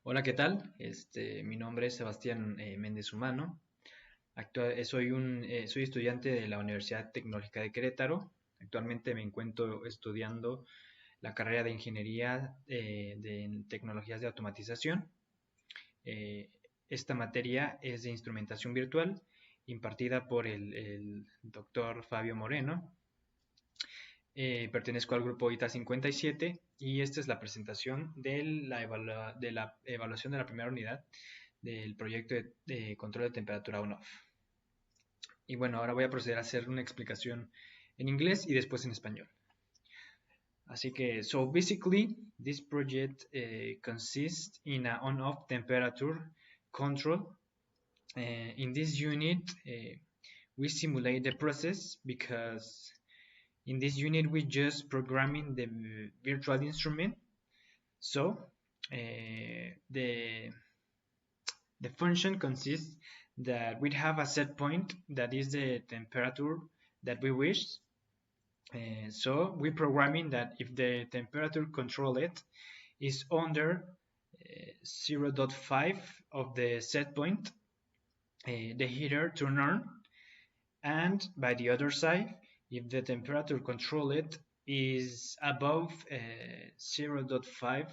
Hola, ¿qué tal? Mi nombre es Sebastián Méndez Humano. Soy estudiante de la Universidad Tecnológica de Querétaro. Actualmente me encuentro estudiando la carrera de Ingeniería de Tecnologías de Automatización. Eh, Esta materia es de instrumentación virtual impartida por el doctor Fabio Moreno. Pertenezco al grupo ITA 57 y esta es la presentación de de la evaluación de la primera unidad del proyecto de control de temperatura on-off. Y bueno, ahora voy a proceder a hacer una explicación en inglés y después en español. Así que, so basically, this project consists in a on-off temperature control. In this unit, we simulate the process because in this unit we just programming the virtual instrument. So the function consists that we have a set point that is the temperature that we wish. So we programming that if the temperature controlled is under 0.5 of the set point, the heater turn on, and by the other side, if the temperature controlled is above 0.5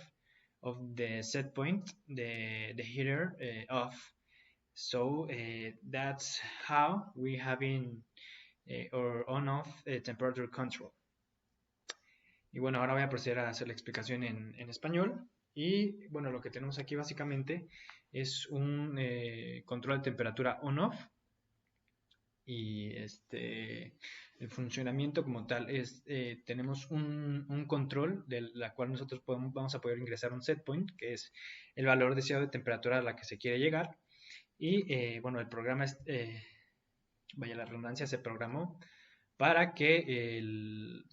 of the set point, the heater off. So that's how we having or on-off temperature control. Y bueno, ahora voy a proceder a hacer la explicación en español. Y bueno, lo que tenemos aquí básicamente es un control de temperatura on-off. Y el funcionamiento como tal es, tenemos un control de la cual nosotros vamos a poder ingresar un set point, que es el valor deseado de temperatura a la que se quiere llegar. Y bueno, el programa, vaya la redundancia, se programó para que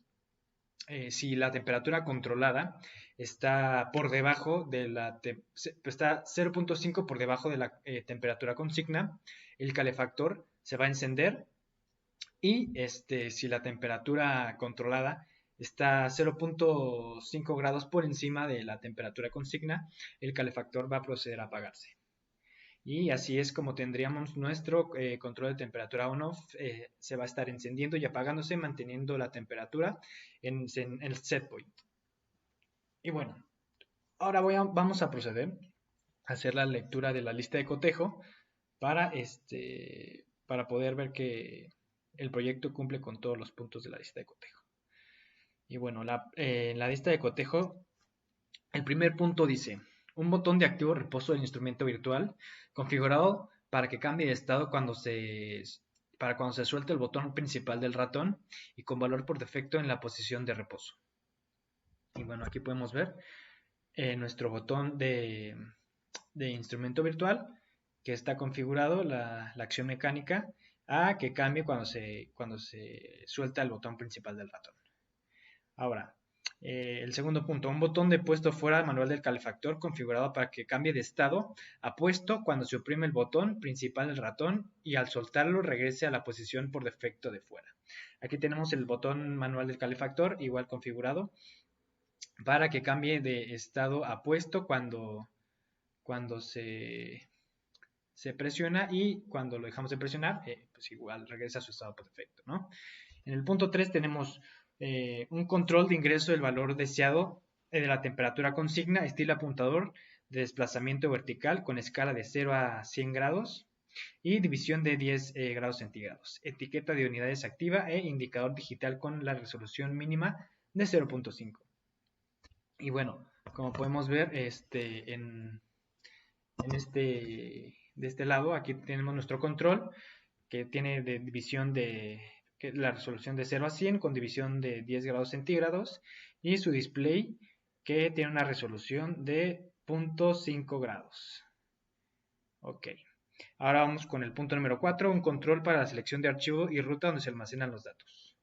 si la temperatura controlada está por debajo de está 0.5 por debajo de la temperatura consigna, el calefactor se va a encender y si la temperatura controlada está 0.5 grados por encima de la temperatura consigna, el calefactor va a proceder a apagarse. Y así es como tendríamos nuestro control de temperatura on-off. Se va a estar encendiendo y apagándose, manteniendo la temperatura en el set point. Y bueno, ahora vamos a proceder a hacer la lectura de la lista de cotejo para, para poder ver que el proyecto cumple con todos los puntos de la lista de cotejo. Y bueno, en la lista de cotejo, el primer punto dice: un botón de activo reposo del instrumento virtual configurado para que cambie de estado cuando se suelte el botón principal del ratón y con valor por defecto en la posición de reposo. Y bueno, aquí podemos ver nuestro botón de instrumento virtual que está configurado, la acción mecánica, a que cambie cuando se suelta el botón principal del ratón. Ahora, el segundo punto, un botón de puesto fuera manual del calefactor configurado para que cambie de estado a puesto cuando se oprime el botón principal del ratón y al soltarlo regrese a la posición por defecto de fuera. Aquí tenemos el botón manual del calefactor igual configurado para que cambie de estado a puesto cuando se presiona, y cuando lo dejamos de presionar, pues igual regresa a su estado por defecto, ¿no? En el punto 3 tenemos un control de ingreso del valor deseado de la temperatura consigna, estilo apuntador de desplazamiento vertical con escala de 0 a 100 grados y división de 10 grados centígrados. Etiqueta de unidades activa e indicador digital con la resolución mínima de 0.5. Y bueno, como podemos ver, de este lado, aquí tenemos nuestro control que tiene de división de la resolución de 0 a 100 con división de 10 grados centígrados y su display que tiene una resolución de 0.5 grados. Ok. Ahora vamos con el punto número 4, un control para la selección de archivo y ruta donde se almacenan los datos.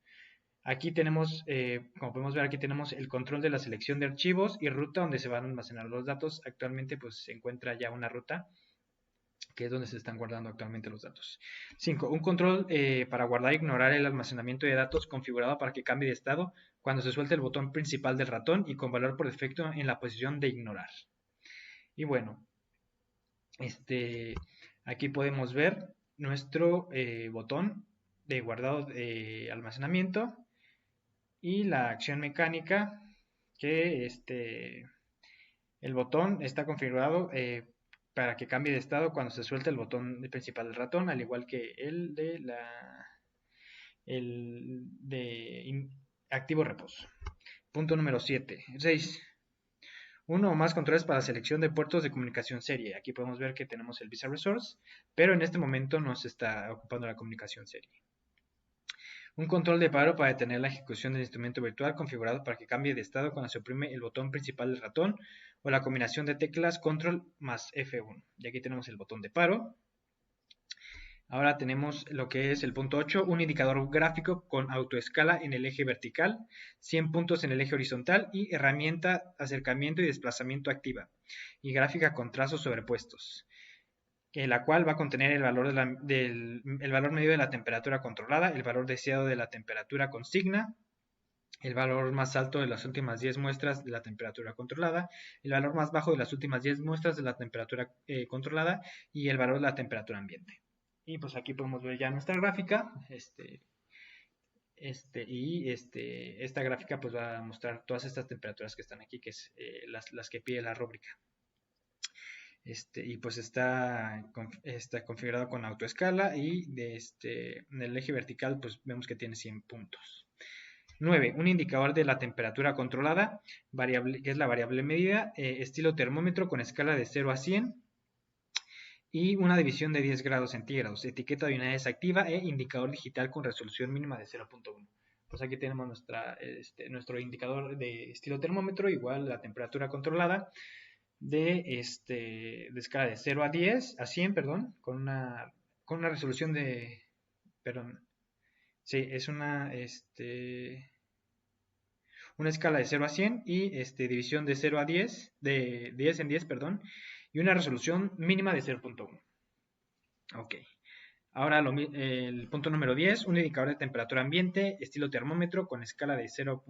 Aquí tenemos, como podemos ver, aquí tenemos el control de la selección de archivos y ruta donde se van a almacenar los datos. Actualmente pues se encuentra ya una ruta que es donde se están guardando actualmente los datos. 5. Un control para guardar e ignorar el almacenamiento de datos configurado para que cambie de estado cuando se suelte el botón principal del ratón y con valor por defecto en la posición de ignorar. Y bueno, aquí podemos ver nuestro botón de guardado de almacenamiento y la acción mecánica que el botón está configurado para que cambie de estado cuando se suelta el botón principal del ratón, al igual que el de activo reposo. Punto número 7. 6. Uno o más controles para la selección de puertos de comunicación serie. Aquí podemos ver que tenemos el Visa Resource, pero en este momento no se está ocupando la comunicación serie. Un control de paro para detener la ejecución del instrumento virtual configurado para que cambie de estado cuando se oprime el botón principal del ratón o la combinación de teclas Control más F1. Y aquí tenemos el botón de paro. Ahora tenemos lo que es el punto 8, un indicador gráfico con autoescala en el eje vertical, 100 puntos en el eje horizontal y herramienta acercamiento y desplazamiento activa y gráfica con trazos sobrepuestos, la cual va a contener el valor, el valor medio de la temperatura controlada, el valor deseado de la temperatura consigna, el valor más alto de las últimas 10 muestras de la temperatura controlada, el valor más bajo de las últimas 10 muestras de la temperatura controlada y el valor de la temperatura ambiente. Y pues aquí podemos ver ya nuestra gráfica, esta gráfica pues va a mostrar todas estas temperaturas que están aquí, que es las que pide la rúbrica. Y pues está configurado con autoescala y en el eje vertical pues vemos que tiene 100 puntos. 9. Un indicador de la temperatura controlada, que es la variable medida, estilo termómetro con escala de 0 a 100 y una división de 10 grados centígrados, etiqueta de unidades activa e indicador digital con resolución mínima de 0.1. Pues aquí tenemos nuestro indicador de estilo termómetro, igual la temperatura controlada de escala de 0 a 10, a 100, perdón, con una resolución de, perdón, sí, es una escala de 0 a 100 y división de 0 a 10, de 10 en 10, perdón, y una resolución mínima de 0.1. Ok. Ahora el punto número 10, un indicador de temperatura ambiente, estilo termómetro con escala de 0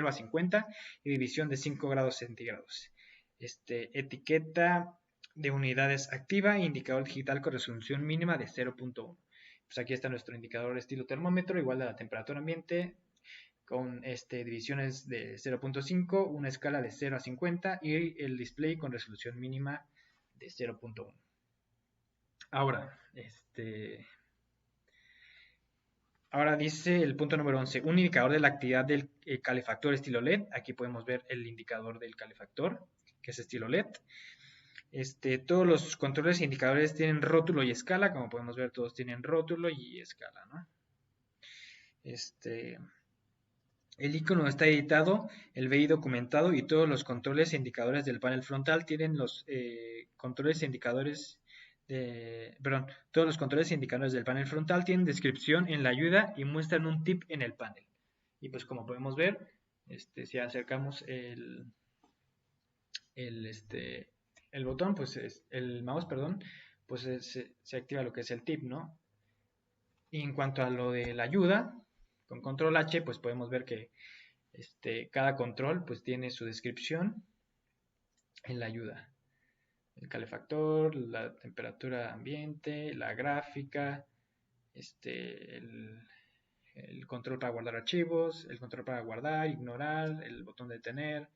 a 50 y división de 5 grados centígrados. Etiqueta de unidades activa e indicador digital con resolución mínima de 0.1. Pues aquí está nuestro indicador estilo termómetro, igual de la temperatura ambiente, con divisiones de 0.5, una escala de 0 a 50 y el display con resolución mínima de 0.1. Ahora, ahora dice el punto número 11, un indicador de la actividad del calefactor estilo LED. Aquí podemos ver el indicador del calefactor, que es estilo LED. Todos los controles e indicadores tienen rótulo y escala. Como podemos ver, todos tienen rótulo y escala, ¿no? El icono está editado, el BI documentado y todos los controles e indicadores del panel frontal tienen los controles e indicadores todos los controles e indicadores del panel frontal tienen descripción en la ayuda y muestran un tip en el panel. Y pues como podemos ver, si acercamos el botón, pues el mouse, perdón, pues se activa lo que es el tip, ¿no? Y en cuanto a lo de la ayuda, con control H, pues podemos ver que cada control pues tiene su descripción en la ayuda. El calefactor, la temperatura ambiente, la gráfica, el control para guardar archivos, el control para guardar, ignorar, el botón de detener,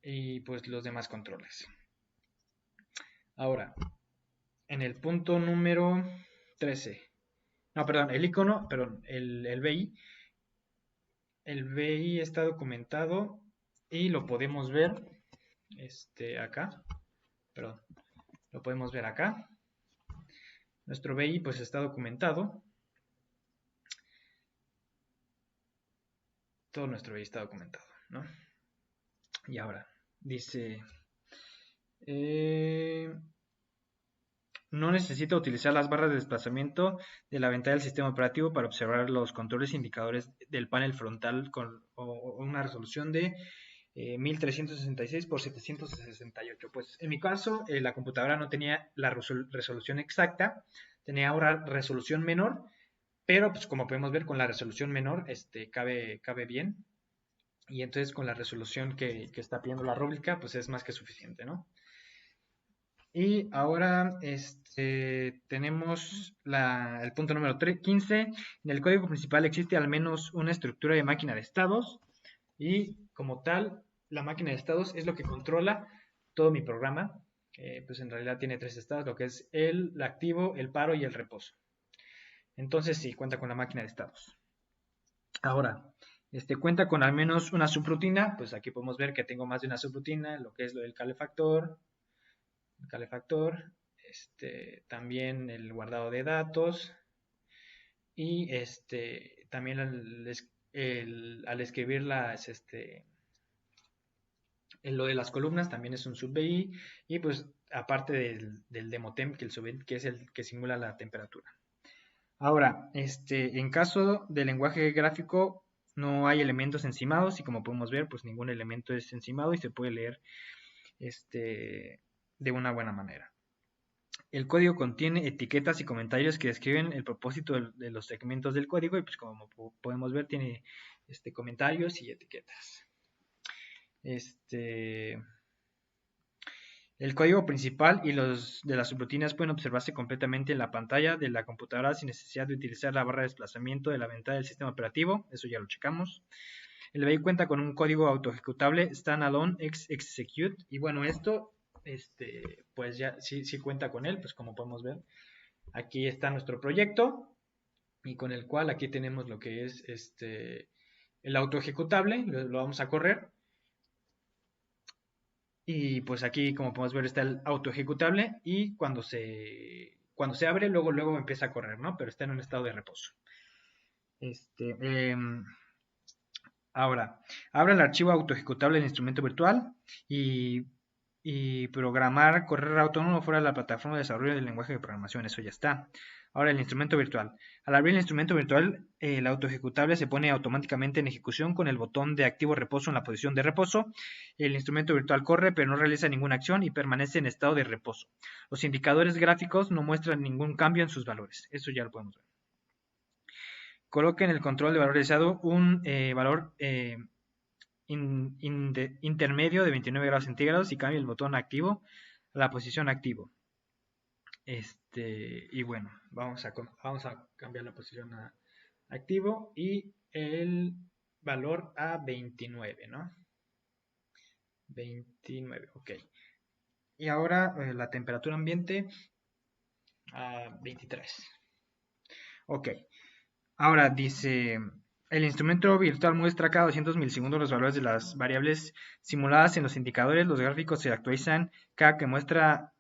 y pues los demás controles. Ahora, en el punto número 13, no, perdón, el icono, perdón, el BI. El BI está documentado y lo podemos ver acá, perdón, lo podemos ver acá. Nuestro BI pues está documentado. Todo nuestro BI está documentado, ¿no? Y ahora, dice, no necesita utilizar las barras de desplazamiento de la ventana del sistema operativo para observar los controles e indicadores del panel frontal con una resolución de 1366 por 768. Pues en mi caso, la computadora no tenía la resolución exacta, tenía una resolución menor, pero pues como podemos ver con la resolución menor, cabe bien. y entonces con la resolución que está pidiendo la rúbrica, pues es más que suficiente, ¿no? Y ahora tenemos el punto número 15. En el código principal existe al menos una estructura de máquina de estados y como tal, la máquina de estados es lo que controla todo mi programa, que pues en realidad tiene tres estados, lo que es el activo, el paro y el reposo. Entonces sí, cuenta con la máquina de estados. Ahora, cuenta con al menos una subrutina, pues aquí podemos ver que tengo más de una subrutina, lo que es lo del calefactor, también el guardado de datos y también al escribir lo de las columnas también es un sub-BI y pues aparte del demotemp que es el que simula la temperatura. Ahora, en caso de lenguaje gráfico no hay elementos encimados y como podemos ver pues ningún elemento es encimado y se puede leer de una buena manera. El código contiene etiquetas y comentarios que describen el propósito de los segmentos del código y pues como podemos ver tiene comentarios y etiquetas. El código principal y los de las subrutinas pueden observarse completamente en la pantalla de la computadora sin necesidad de utilizar la barra de desplazamiento de la ventana del sistema operativo, eso ya lo checamos. El BI cuenta con un código autoejecutable standalone execute y bueno, esto pues ya sí cuenta con él, pues como podemos ver, aquí está nuestro proyecto y con el cual aquí tenemos lo que es el autoejecutable, lo vamos a correr. Y pues aquí, como podemos ver, está el auto ejecutable y cuando se abre, luego empieza a correr, ¿no? Pero está en un estado de reposo. Este, em, Ahora, abra el archivo auto ejecutable del instrumento virtual y programar correr autónomo fuera de la plataforma de desarrollo del lenguaje de programación. Eso ya está. Ahora, el instrumento virtual. Al abrir el instrumento virtual, el auto ejecutable se pone automáticamente en ejecución con el botón de activo reposo en la posición de reposo. El instrumento virtual corre, pero no realiza ninguna acción y permanece en estado de reposo. Los indicadores gráficos no muestran ningún cambio en sus valores. Eso ya lo podemos ver. Coloque en el control de valor deseado un valor intermedio de 29 grados centígrados y cambie el botón activo a la posición activo. Y bueno, vamos a cambiar la posición a activo y el valor a 29, ¿no? 29, ok. Y ahora la temperatura ambiente a 23. Ok. Ahora dice, el instrumento virtual muestra cada 200 milisegundos los valores de las variables simuladas en los indicadores. Los gráficos se actualizan cada que muestra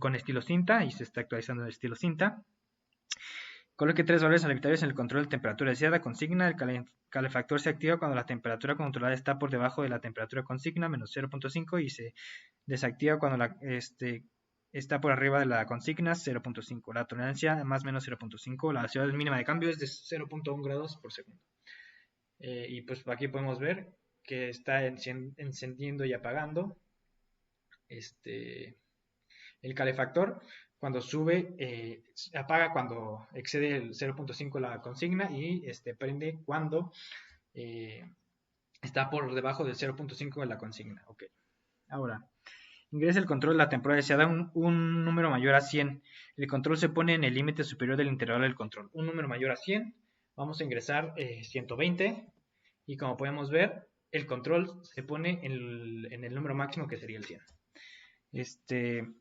con estilo cinta y se está actualizando en estilo cinta. Coloque tres valores aleatorios en el control de temperatura deseada. Consigna, el calefactor se activa cuando la temperatura controlada está por debajo de la temperatura consigna, menos 0.5, y se desactiva cuando está por arriba de la consigna, 0.5. La tolerancia más menos 0.5. La velocidad mínima de cambio es de 0.1 grados por segundo. Y pues aquí podemos ver que está encendiendo y apagando el calefactor. Cuando sube, apaga cuando excede el 0.5 la consigna y prende cuando está por debajo del 0.5 de la consigna. Ok. Ahora, ingresa el control de la temporada deseada un número mayor a 100. El control se pone en el límite superior del intervalo del control. Un número mayor a 100. Vamos a ingresar 120. Y como podemos ver, el control se pone en el número máximo que sería el 100.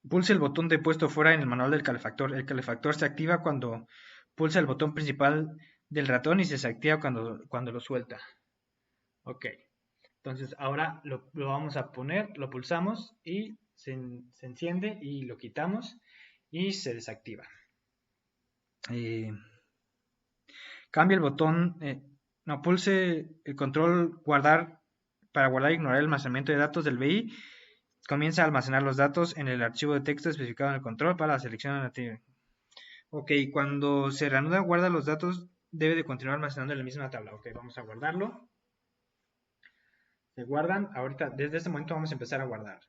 Pulse el botón de puesto fuera en el manual del calefactor. El calefactor se activa cuando pulsa el botón principal del ratón y se desactiva cuando lo suelta. Ok. Entonces ahora lo vamos a poner, lo pulsamos y se enciende y lo quitamos y se desactiva. Cambia el botón, no, pulse el control guardar para guardar e ignorar el almacenamiento de datos del BI. Comienza a almacenar los datos en el archivo de texto especificado en el control para la selección nativa. Ok, cuando se reanuda guarda los datos, debe de continuar almacenando en la misma tabla. Ok, vamos a guardarlo. Se guardan, ahorita desde este momento vamos a empezar a guardar.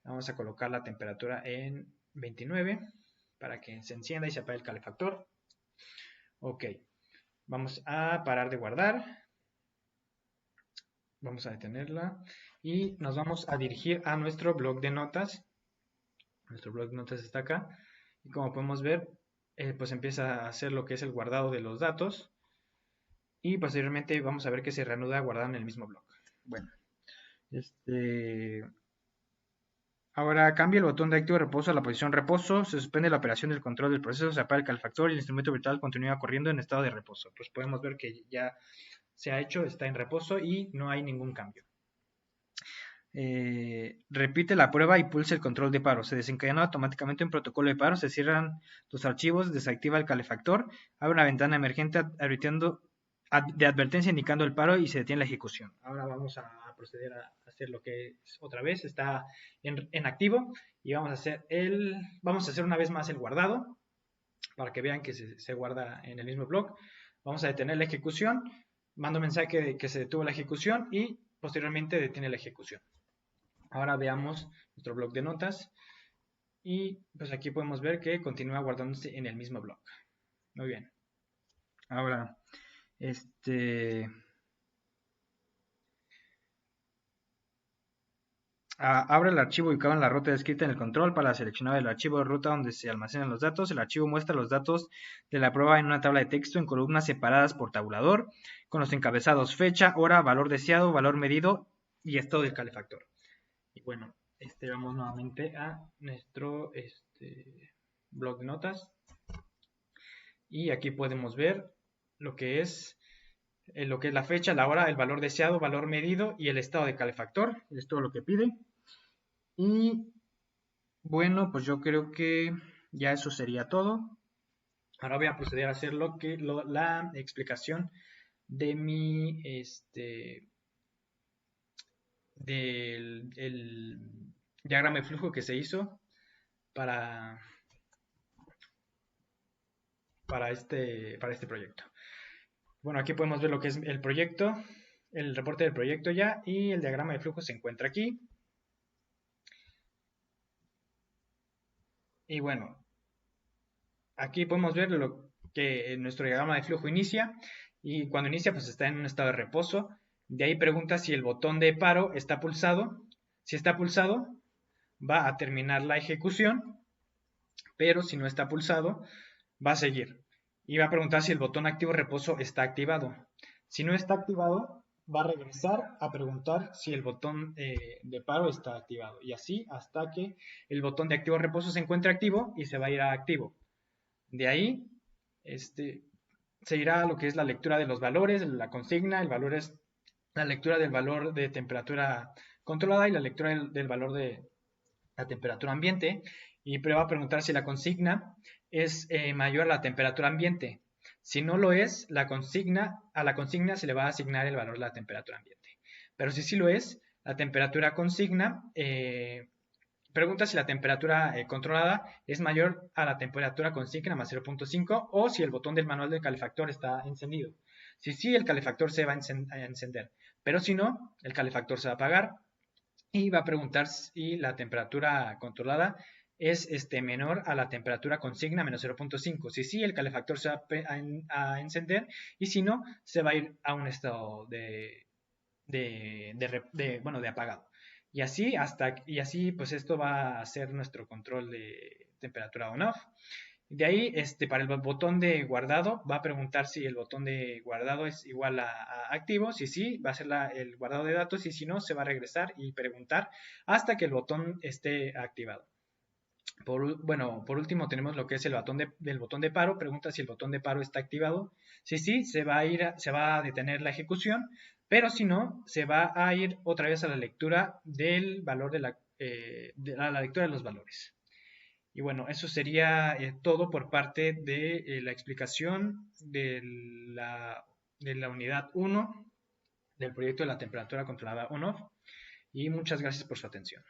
Vamos a colocar la temperatura en 29 para que se encienda y se apague el calefactor. Ok, vamos a parar de guardar. Vamos a detenerla y nos vamos a dirigir a nuestro blog de notas. Nuestro blog de notas está acá. Y como podemos ver, pues empieza a hacer lo que es el guardado de los datos. Y posteriormente vamos a ver que se reanuda guardado en el mismo blog. Bueno, ahora cambia el botón de activo reposo a la posición reposo, se suspende la operación del control del proceso, se apaga el calefactor y el instrumento virtual continúa corriendo en estado de reposo. Pues podemos ver que ya se ha hecho, está en reposo y no hay ningún cambio. Repite la prueba y pulsa el control de paro. Se desencadena automáticamente un protocolo de paro, se cierran los archivos, desactiva el calefactor, abre una ventana emergente de advertencia indicando el paro y se detiene la ejecución. Ahora vamos a proceder a hacer lo que es otra vez, está en activo y vamos a hacer una vez más el guardado para que vean que se guarda en el mismo blog. Vamos a detener la ejecución, mando mensaje de que se detuvo la ejecución y posteriormente detiene la ejecución. Ahora veamos nuestro blog de notas y pues aquí podemos ver que continúa guardándose en el mismo blog. Muy bien. Ahora, abre el archivo ubicado en la ruta descrita en el control para seleccionar el archivo de ruta donde se almacenan los datos. El archivo muestra los datos de la prueba en una tabla de texto en columnas separadas por tabulador, con los encabezados fecha, hora, valor deseado, valor medido y estado del calefactor. Y bueno, vamos nuevamente a nuestro blog de notas. Y aquí podemos ver lo que es la fecha, la hora, el valor deseado, valor medido y el estado de calefactor. Es todo lo que pide. Y bueno, pues yo creo que ya eso sería todo. Ahora voy a proceder a hacer la explicación de mi del el diagrama de flujo que se hizo para este proyecto. Bueno, aquí podemos ver lo que es el proyecto, el reporte del proyecto ya, y el diagrama de flujo se encuentra aquí. Y bueno, aquí podemos ver lo que nuestro diagrama de flujo inicia, y cuando inicia pues está en un estado de reposo. De ahí pregunta si el botón de paro está pulsado. Si está pulsado, va a terminar la ejecución, pero si no está pulsado, va a seguir. Y va a preguntar si el botón activo reposo está activado. Si no está activado, va a regresar a preguntar si el botón de paro está activado. Y así hasta que el botón de activo reposo se encuentre activo y se va a ir a activo. De ahí se irá a lo que es la lectura de los valores, la consigna. El valor es la lectura del valor de temperatura controlada y la lectura del valor de la temperatura ambiente. Y va a preguntar si la consigna es mayor a la temperatura ambiente. Si no lo es, a la consigna se le va a asignar el valor de la temperatura ambiente. Pero si sí lo es, la temperatura consigna pregunta si la temperatura controlada es mayor a la temperatura consigna más 0.5 o si el botón del manual del calefactor está encendido. Si sí, el calefactor se va a encender, pero si no, el calefactor se va a apagar y va a preguntar si la temperatura controlada es menor a la temperatura consigna menos 0.5. Si sí, el calefactor se va a encender y si no, se va a ir a un estado de apagado. Y así pues esto va a ser nuestro control de temperatura on-off. De ahí, para el botón de guardado, va a preguntar si el botón de guardado es igual a activo. Si sí, va a ser el guardado de datos y si no, se va a regresar y preguntar hasta que el botón esté activado. Por último tenemos lo que es el del botón de paro. Pregunta si el botón de paro está activado. Si sí, se va a detener la ejecución, pero si no, se va a ir otra vez a la lectura del valor de la lectura de los valores. Y bueno, eso sería todo por parte de la explicación de la unidad 1 del proyecto de la temperatura controlada on-off. Y muchas gracias por su atención.